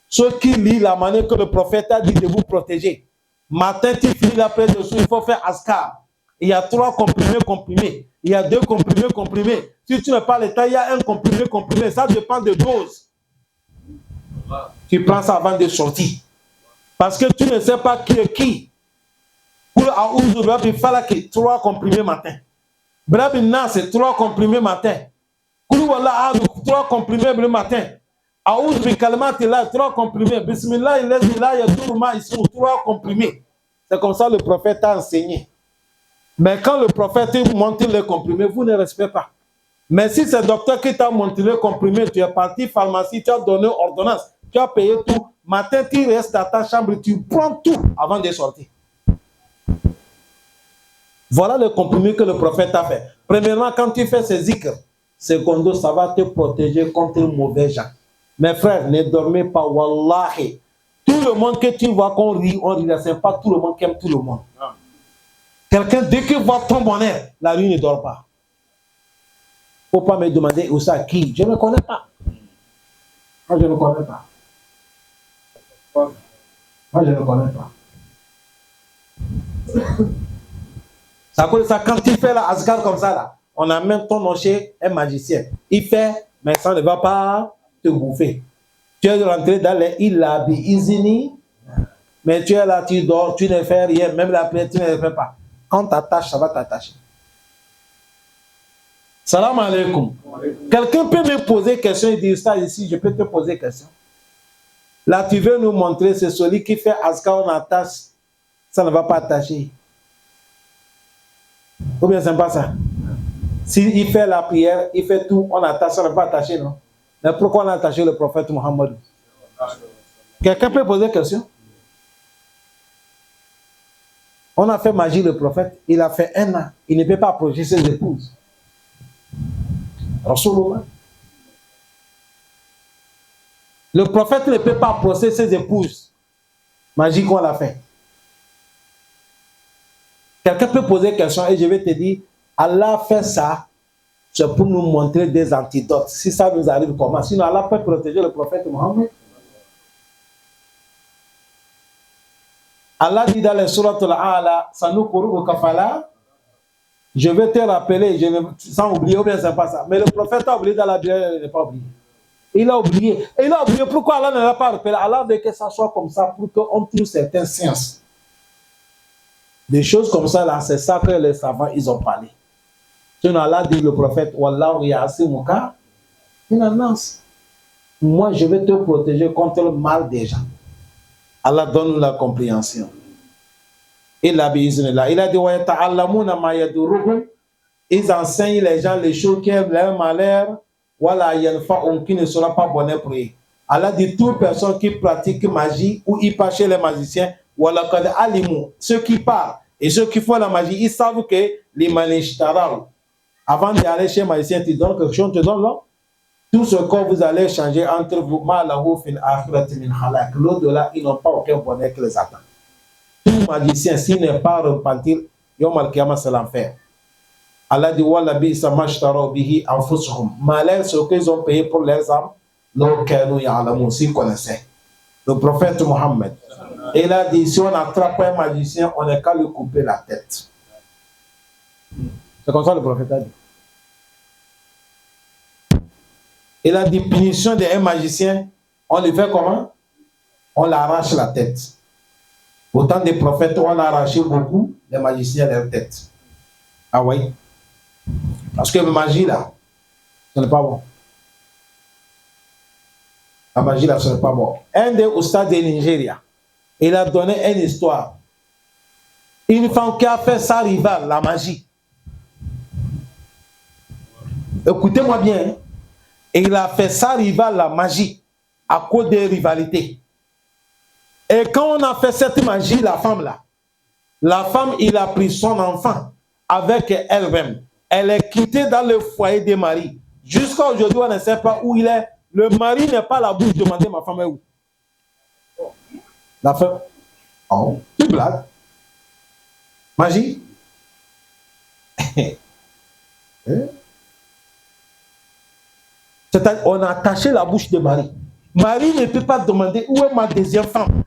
Ceux qui lisent la manière que le prophète a dit de vous protéger. Matin, tu finis la prière dessous, il faut faire askar. Il y a 3 comprimés. Il y a 2 comprimés. Si tu n'as pas le temps, il y a un comprimé. Ça dépend de dose. Tu prends ça avant de sortir. Parce que tu ne sais pas qui est qui. Pour il fallait que 3 comprimés matin. Brabina, c'est 3 comprimés matin. Koulouala, 3 comprimés le matin. Aouz Bikalmat, il a 3 comprimés. Bismillah, il a 3 comprimés. C'est comme ça le prophète a enseigné. Mais quand le prophète montre les comprimés, vous ne respectez pas. Mais si c'est le docteur qui t'a montré les comprimés, tu es parti pharmacie, tu as donné ordonnance, tu as payé tout. Matin, tu restes dans ta chambre, tu prends tout avant de sortir. Voilà le comprimé que le prophète a fait. Premièrement, quand tu fais ces zikrs, secondo, ça va te protéger contre les mauvais gens. Mes frères, ne dormez pas, wallahi. Tout le monde que tu vois qu'on rit, c'est pas tout le monde qui aime tout le monde. Quelqu'un, dès qu'il voit ton bonheur, la nuit ne dort pas. Il ne faut pas me demander où ça, qui. Je ne connais pas. Moi, je ne connais pas. Moi, je ne connais pas. Ça, quand tu fais la asgar comme ça, là, on a même ton nom chez un magicien. Il fait, mais ça ne va pas te bouffer. Tu es rentré dans les îles, izini, mais tu es là, tu dors, tu ne fais rien, même la prière, tu ne le fais pas. Quand tu t'attaches, ça va t'attacher. Salam alaikum. Quelqu'un peut me poser question et dire ça ici, je peux te poser question. Là, tu veux nous montrer, c'est celui qui fait asgar, on attache, ça ne va pas attacher. Ou bien c'est pas ça. S'il fait la prière, il fait tout, on attache, ça ne va pas attacher, non? Mais pourquoi on a attaché le prophète Mohammed? Quelqu'un peut poser question? On a fait magie le prophète, il a fait 1 an, il ne peut pas approcher ses épouses. Rasulullah. Le prophète ne peut pas approcher ses épouses. Magie qu'on l'a fait. Quelqu'un peut poser question et je vais te dire, Allah fait ça, c'est pour nous montrer des antidotes. Si ça nous arrive, comment? Sinon, Allah peut protéger le prophète Mohammed. Allah dit dans les sourates Al-A'la, Sanukuru Kafala, je vais te rappeler, sans oublier, ou bien c'est pas ça. Mais le prophète a oublié dans la Bible, il n'a pas oublié. Il a oublié. Et il a oublié. Pourquoi Allah ne l'a pas rappelé? Allah veut que ça soit comme ça pour qu'on trouve certaines sciences. Des choses comme ça, là, c'est ça que les savants, ils ont parlé. Sinon, Allah dit le prophète, Wallahu ya'asimuka minan nas. Moi, je vais te protéger contre le mal des gens. Allah donne la compréhension. Il a dit, ils enseignent les gens les choses qui aiment leur malheur, voilà, il y a une fois qui ne sera pas bonne pour eux. Allah dit, toute personne qui pratique magie ou y passe chez les magiciens, voilà, quand alimu, ceux qui parlent et ceux qui font la magie, ils savent que les manishtaral, avant d'aller chez le magicien, tu donnes quelque chose, tu donnes là. Tout ce que vous allez changer entre vous, l'au-delà, ils n'ont pas aucun bonheur qui les attend. Tout magicien, s'il n'est pas repenti, Yom al-Qiyamah, c'est l'enfer. Allah dit, Wallabi, Samashtaro, Bihi, Anfusuhum. Malheur, ce qu'ils ont payé pour leurs âmes, l'auquel ya'lamun, s'ils connaissaient. Le prophète Mohammed. Il a dit, si on attrape un magicien, on n'est qu'à lui couper la tête. C'est comme ça le prophète a dit. Il a dit, punition d'un magicien, on lui fait comment? On l'arrache la tête. Autant des prophètes, on a arraché beaucoup, les magiciens leur tête. Ah oui? Parce que la magie là, ce n'est pas bon. La magie là, ce n'est pas bon. Un des au stade de Nigeria, il a donné une histoire. Une femme qui a fait sa rivale, la magie. Écoutez-moi bien. Hein? Il a fait sa rivale, la magie, à cause des rivalités. Et quand on a fait cette magie, la femme, il a pris son enfant avec elle-même. Elle est quittée dans le foyer des maris. Jusqu'à aujourd'hui, on ne sait pas où il est. Le mari n'est pas à la bouche de demander ma femme est où. La femme. Oh, tu blagues. Magie. C'est-à-dire, on a attaché la bouche de Marie. Marie ne peut pas demander où est ma deuxième femme.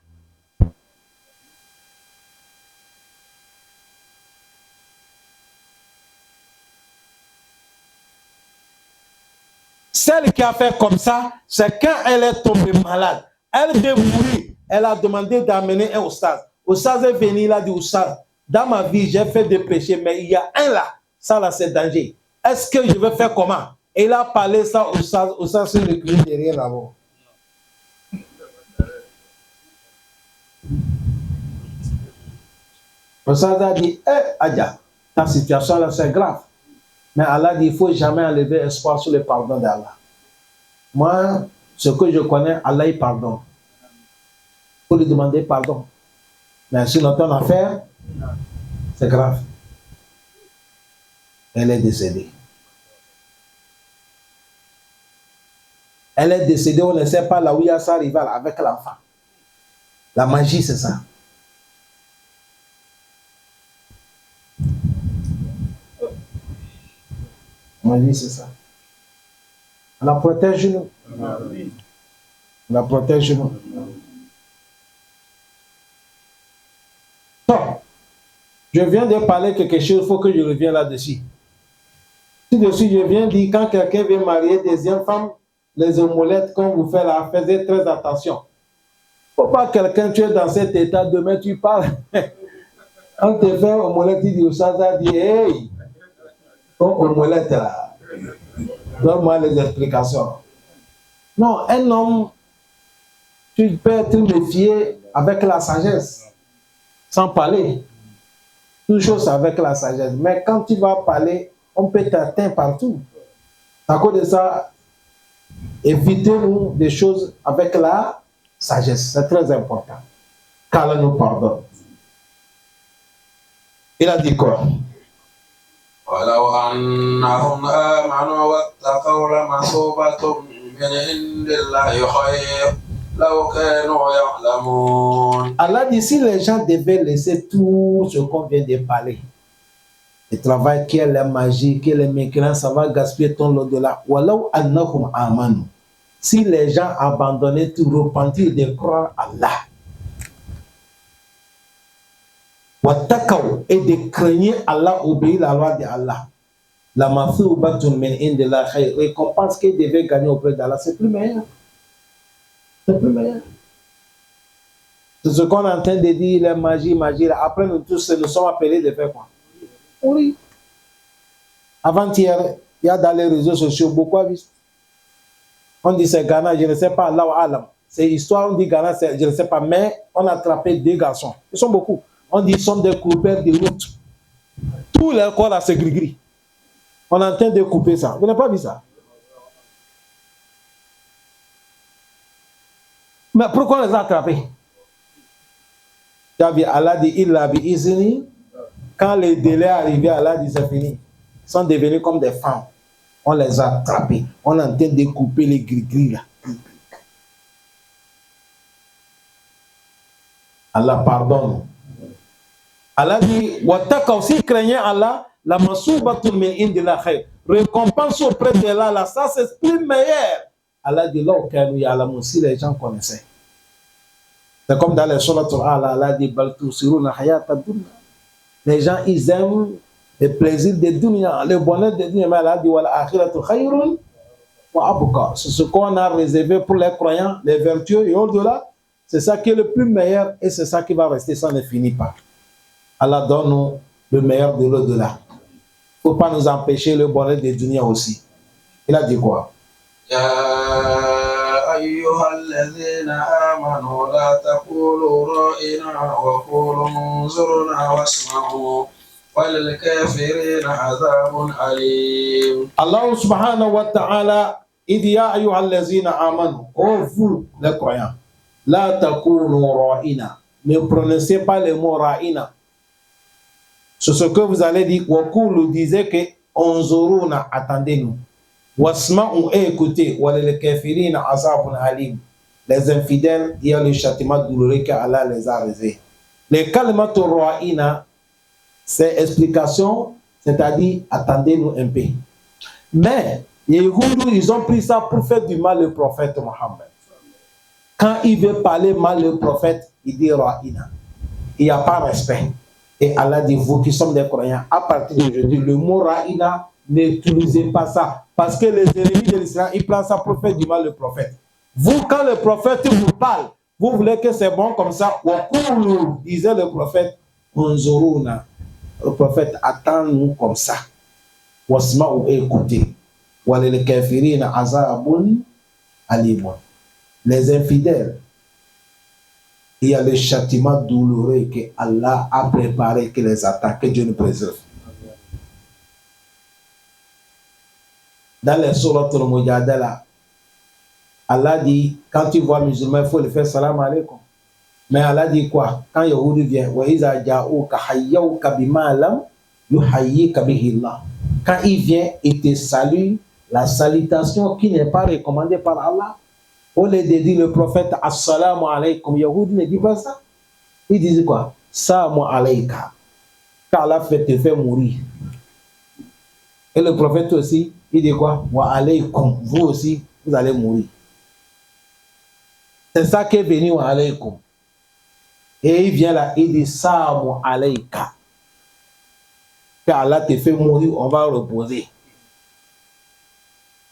Celle qui a fait comme ça, c'est quand elle est tombée malade. Elle veut mourir. Elle a demandé d'amener un oustaz. Oustaz est venu, il a dit, oustaz, dans ma vie, j'ai fait des péchés, mais il y a un là. Ça là, c'est danger. Est-ce que je vais faire comment? Et il a parlé ça au oustaz sur le clé derrière là-bas. Oustaz a dit, Adja, ta situation là, c'est grave. Mais Allah dit, il ne faut jamais enlever espoir sur le pardon d'Allah. Moi, ce que je connais, Allah, il pardonne. Il faut lui demander pardon. Mais si notre affaire, c'est grave. Elle est décédée. Elle est décédée, on ne sait pas là où il y a sa rivale avec l'enfant. La magie, c'est ça. La magie, c'est ça. Allah protège-nous. Allah protège-nous. Bon, je viens de parler quelque chose, il faut que je revienne là-dessus. Ci-dessus, je viens de dire, quand quelqu'un veut marier deuxième femme, les omolettes qu'on vous fait là, faites très attention. Il ne faut pas quelqu'un, tu es dans cet état, demain tu parles. On te fait omelette, il dit au Saza, dit, hey, ton omelette là, donne-moi les explications. Non, un homme, tu peux être méfié avec la sagesse, sans parler. Tout chose avec la sagesse. Mais quand tu vas parler, on peut t'atteindre partout. À cause de ça, évitez-nous des choses avec la sagesse. C'est très important. Qu'Allah nous pardonne. Il a dit quoi? ولو أنهم آمنوا واتقوا لمثوبة من عند الله خير لو كانوا يعلمون. Allah dit, si les gens devaient laisser tout ce qu'on vient de parler, le travail qui est la magie, qui est le mécréant, ça va gaspiller ton lot de là. Walau annahum amanu. Si les gens abandonnaient tout, repentir de croire à Allah, wattaqaw, et de craigner Allah, obéir la loi de Allah, la mathubatun min indillah khayr, récompense qu'ils devaient gagner auprès d'Allah, c'est plus meilleur. C'est plus meilleur. C'est ce qu'on est en train de dire, la magie, magie. Après, nous tous, nous sommes appelés de faire quoi? Oui. Avant-hier, il y a dans les réseaux sociaux beaucoup à vivre. On dit c'est Ghana, je ne sais pas, là où Alam. C'est histoire, on dit Ghana, je ne sais pas, mais on a attrapé deux garçons. Ils sont beaucoup. On dit qu'ils sont des coupeurs de route. Tout leur corps là, c'est gris-gris. On est en train de couper ça. Vous n'avez pas vu ça? Mais pourquoi on les a attrapés? Allah dit, il a dit, quand le délai est arrivé, Allah dit, c'est fini. Ils sont devenus comme des femmes. On les a attrapés. On est en train de couper les gris-gris là. Allah pardonne. Allah dit, Wattaka aussi craignait Allah, la masoubatul min indillah khayr. Récompense auprès de Allah, là, ça c'est plus meilleur. Allah dit, là, auquel il y a la si les gens connaissaient. C'est comme dans les suratul Allah, Allah dit, Bal tusiruna hayata dunya. Les gens, ils aiment le plaisir de dunya, le bonheur de dunya, mais Allah dit, wal akhiratu khayrun wa abqa. C'est ce qu'on a réservé pour les croyants, les vertueux et au-delà. C'est ça qui est le plus meilleur et c'est ça qui va rester, ça ne finit pas. Allah donne-nous le meilleur de l'au-delà. faut pas nous empêcher le bonheur de dunya aussi. Il a dit quoi? يا أيها الذين آمنوا لا تقولوا رائنا وقولوا انظرنا واسمعوا وللكافرين عذاب أليم. Allah subhanahu wa ta'ala, il dit ya ayyuha allazina amanu, oh vous les croyants, la takunu ra'ina, ne prononcez pas le mot ra'ina. Sur ce que vous allez dire, Wakulu disait que onzuruna, attendez-nous. Wasma'u, écoutez, walil kafirina azabun alim. Les infidèles, il y a le châtiment douloureux qu'Allah les a réservé. Les kalimatu ra'ina, c'est explication, c'est-à-dire attendez-nous un peu. Mais les Yéhoudous, ils ont pris ça pour faire du mal au prophète Mohammed. Quand il veut parler mal au prophète, il dit ra'ina. Il n'y a pas respect. Et Allah dit, vous qui sommes des croyants, à partir d'aujourd'hui, le mot ra'ina, n'utilisez pas ça. Parce que les ennemis de l'islam, ils prennent ça pour faire du mal au prophète. Vous, quand le prophète vous parle, vous voulez que c'est bon comme ça. Wakulu, disait le prophète, unzuruna. Le prophète, attends-nous comme ça. Wasma'u, écoutez. Walil kafirina azabun alimun. Les infidèles, il y a le châtiment douloureux que Allah a préparé que les attaques, que Dieu nous préserve. Dans les sourates al-Mujadala, Allah dit, quand tu vois un musulman, il faut le faire salam alaikum. Mais Allah dit quoi? Quand Yahoudi vient, wa iza ja'uka hayyauka bima lam yuhayyika bihi Allah. Quand il vient, il te salue la salutation qui n'est pas recommandée par Allah. Au lieu de dire le prophète assalamu alaykum, Yahoudi ne dit pas ça. Il dit quoi? Salamu alayka. Car Allah fait te faire mourir. Et le prophète aussi, il dit quoi? Wa alaykum. Vous aussi, vous allez mourir. C'est ça qui est venu wa alaykum. Et il vient là, il dit salamu alayka. Car Allah te fait mourir, on va reposer.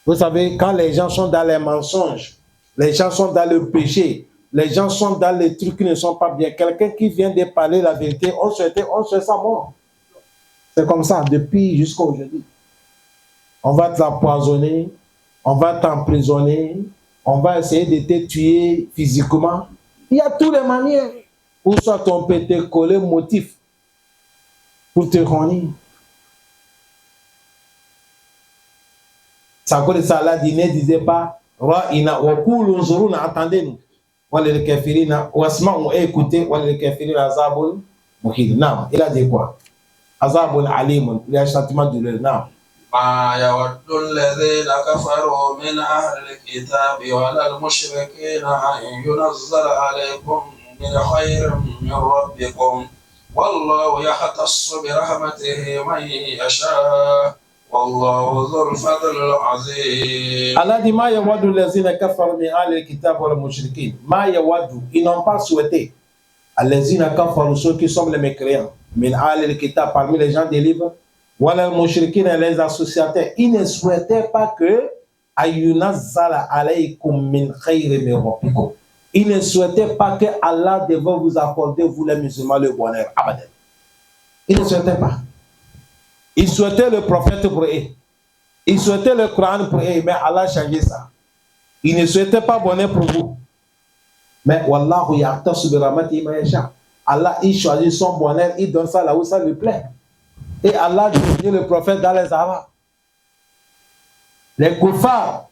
Vous savez, quand les gens sont dans les mensonges, les gens sont dans le péché, les gens sont dans les trucs qui ne sont pas bien. Quelqu'un qui vient de parler la vérité, on souhaite sa mort. C'est comme ça, depuis jusqu'à aujourd'hui. On va t'empoisonner, on va t'emprisonner, on va essayer de te tuer physiquement. Il y a toutes les manières. Ou soit on peut te coller motif pour te rendre. Ça cause ça, Allah dit, ne disait pas ra'ina wa qulu unzuruna, attendez-nous. Walil kafirina wasma'u, écoutez, walil kafirina azabun muhin. Non, il a dit quoi? Azabun alimun, il y a un châtiment de leur nom. ما يود الذين كفروا من أهل الكتاب ولا المشركين أن ينزل عليكم من خير من ربكم والله يختص برحمته من يشاء والله ذو الفضل العظيم. Allah dit ma yawadu allazina kafaru min ahli alkitab wal mushrikin. Ma yawadu, ils n'ont pas souhaité. Allazina kafaru, ceux qui sont les mécréants, min ahli alkitab, parmi les gens des livres, wal mushrikin, les associateurs, ils ne souhaitaient pas que ayunazzala alaykum min khayrin min rabbikum. Ils ne souhaitaient pas que Allah devait vous accorder, vous les musulmans, le bonheur. Abadan. Ils ne souhaitaient pas. Ils souhaitaient le prophète pour eux. Ils souhaitaient le Coran pour eux, mais Allah a changé ça. Ils ne souhaitaient pas bonheur pour vous. Mais Wallahu ya'tasu bi rahmatihi man yasha. Allah, il choisit son bonheur, il donne ça là où ça lui plaît. Et Allah dit le prophète dans les Arabes. Les koufars,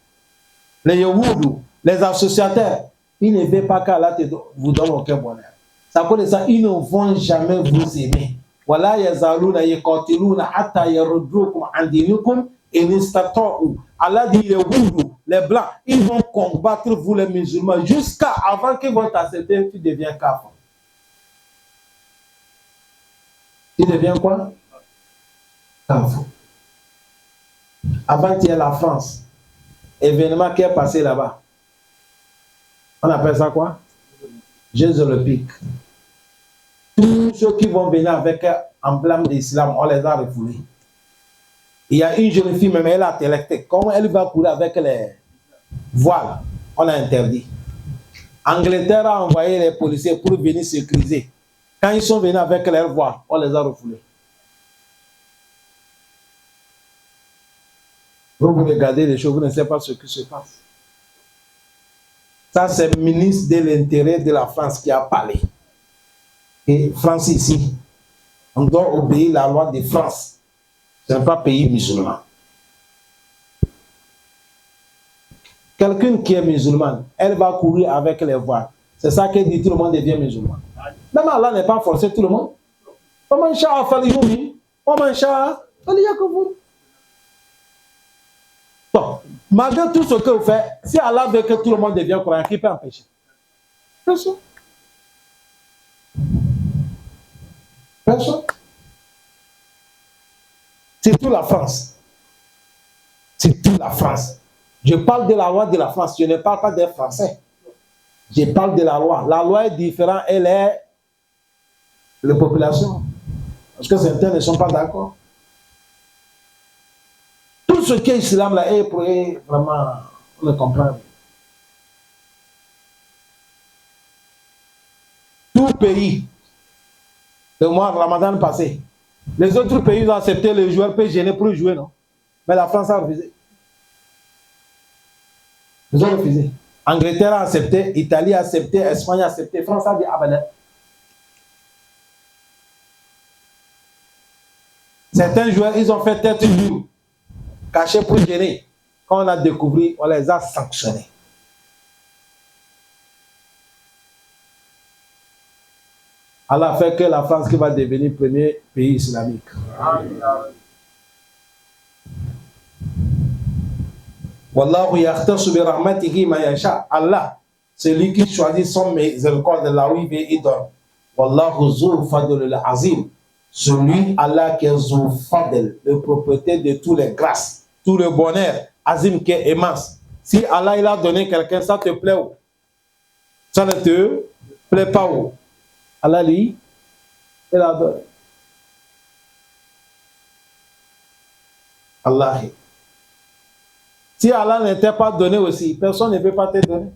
les Yahoudous, les associateurs, ils ne veulent pas qu'Allah vous donne aucun bonheur. Ça cause ça, ils ne vont jamais vous aimer. Wala yazaluna yaqatiluna hatta yaruddukum an dinikum in istata'u. Allah dit les Yahoudous, les blancs, ils vont combattre vous les musulmans jusqu'à avant qu'ils vont t'accepter, tu deviens kafir. Tu deviens quoi? Kafir. Avant, il y a la France. Événement qui est passé là-bas. On appelle ça quoi? Jeux olympiques. Tous ceux qui vont venir avec un emblème d'islam, on les a refoulés. Il y a une jeune fille, même elle a télécté. Comment elle va courir avec les voiles? On a interdit. Angleterre a envoyé les policiers pour venir sécuriser. Quand ils sont venus avec leurs voiles, on les a refoulés. Vous regardez les choses, vous ne savez pas ce qui se passe. Ça, c'est le ministre de l'Intérieur de la France qui a parlé. Et France ici, on doit obéir la loi de France. Ce n'est pas pays musulman. Quelqu'un qui est musulman, elle va courir avec les voiles. C'est ça qu'elle dit, tout le monde devient musulman. Même Allah n'est pas forcé tout le monde. Bon, malgré tout ce que vous faites, si Allah veut que tout le monde devienne croyant, qui peut empêcher? Personne. Personne. C'est toute la France. C'est toute la France. Je parle de la loi de la France. Je ne parle pas des Français. Je parle de la loi. La loi est différente. Elle est la population. Parce que certains ne sont pas d'accord. Tout ce qui est islam là est vraiment, on le comprend. Tout pays, le mois de Ramadan passé, les autres pays ont accepté les joueurs peut gêner pour jouer, non? Mais la France a refusé. Ils ont refusé. Angleterre a accepté, Italie a accepté, Espagne a accepté, France a dit ah ben. Certains joueurs, ils ont fait tête dure, cachés pour gêner. Quand on a découvert, on les a sanctionnés. Allah fait que la France qui va devenir le premier pays islamique. Wallahu yakhtassu bi rahmatihi ma yasha. Allah, c'est lui qui choisit son miséricorde là où il veut, il donne. Wallahu zul fadl al-azim. Celui Allah qui est zul fadl, le propriétaire de toutes les grâces, tout le bonheur, azim qui est immense. Si Allah il a donné quelqu'un, ça te plaît où? Ça ne te plaît pas où? Allah lui, il a donné. Allah. Si Allah n'était pas donné aussi, personne ne peut pas te donner.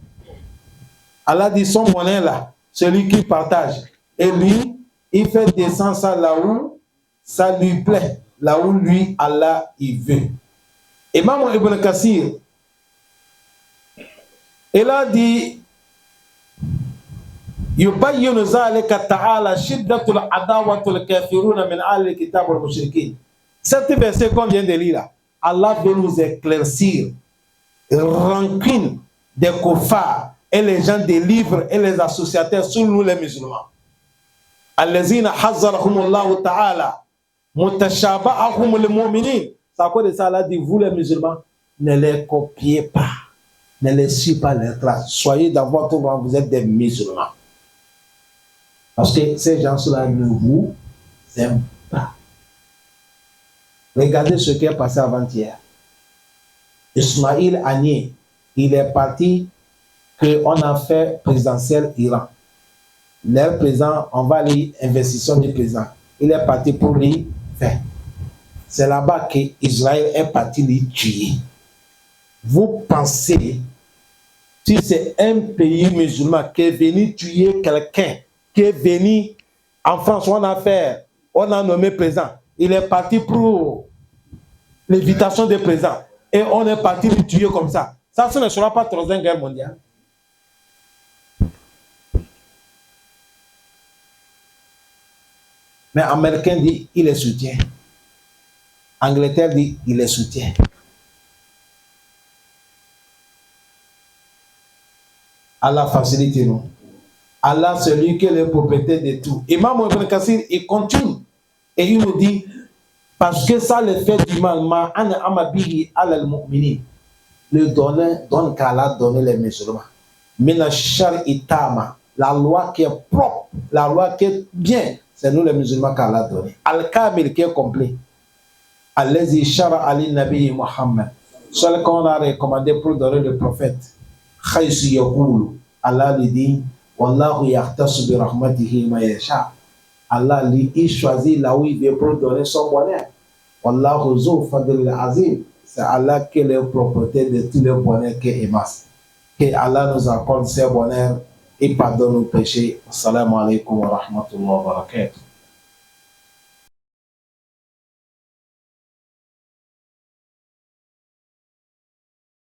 Allah dit son monnaie là, celui qui partage. Et lui, il fait descendre ça là où ça lui plaît, là où lui, Allah, il veut. Imam Ibn Kassir, il a dit يبين ذلك تعالى شدة العداوة الكافرون من أهل الكتاب والمشركين. Cet verset qu'on vient de lire là, Allah veut nous éclaircir rancune des kuffars et les gens des livres et les associateurs sur nous les musulmans. Allazina hazzarahumullahu ta'ala mutashaba'ahum al-mu'minin. Ça cause de ça Allah dit vous les musulmans ne les copiez pas, ne les suivez pas les traces. Soyez dans votre rang, vous êtes des musulmans. Parce que ces gens-là ne vous aiment pas. Regardez ce qui est passé avant-hier. Ismaïl Haniyeh, il est parti qu'on a fait présidentiel Iran. Le président, on va aller investissement du président. Il est parti pour lui faire. C'est là-bas qu'Israël est parti lui tuer. Vous pensez, si c'est un pays musulman qui est venu tuer quelqu'un, qui est venu en France, on a nommé président. Il est parti pour l'invitation des présidents. Et on est parti le tuer comme ça. Ça, ce ne sera pas troisième guerre mondiale. Mais Américain dit, il les soutient. Angleterre dit, il les soutient. Allah facilite nous. Allah, celui qui est le propriétaire de tout. Imam Ibn Kassir, il continue. Et il nous dit, parce que ça le fait du mal, le donne qu'Allah donne les musulmans. La loi qui est propre, la loi qui est bien, c'est nous les musulmans qu'Allah donne. Al-Kamil qui est complet. Allazi shara ali nabi Muhammad. Celui qu'on a recommandé pour donner le prophète. Khaysu yakulu. Allah lui dit, Wallahu yakhtassu bi rahmatihi ma yasha. Allah lui, il choisit là où il veut pour donner son bonheur. Wallahu zu fadl azim. C'est Allah qui est le propriétaire de tout le bonheur qui est immense. Que Allah nous accorde ses bonheurs et pardonne nos péchés. Assalamu alaikum wa rahmatullahi wa barakatuh.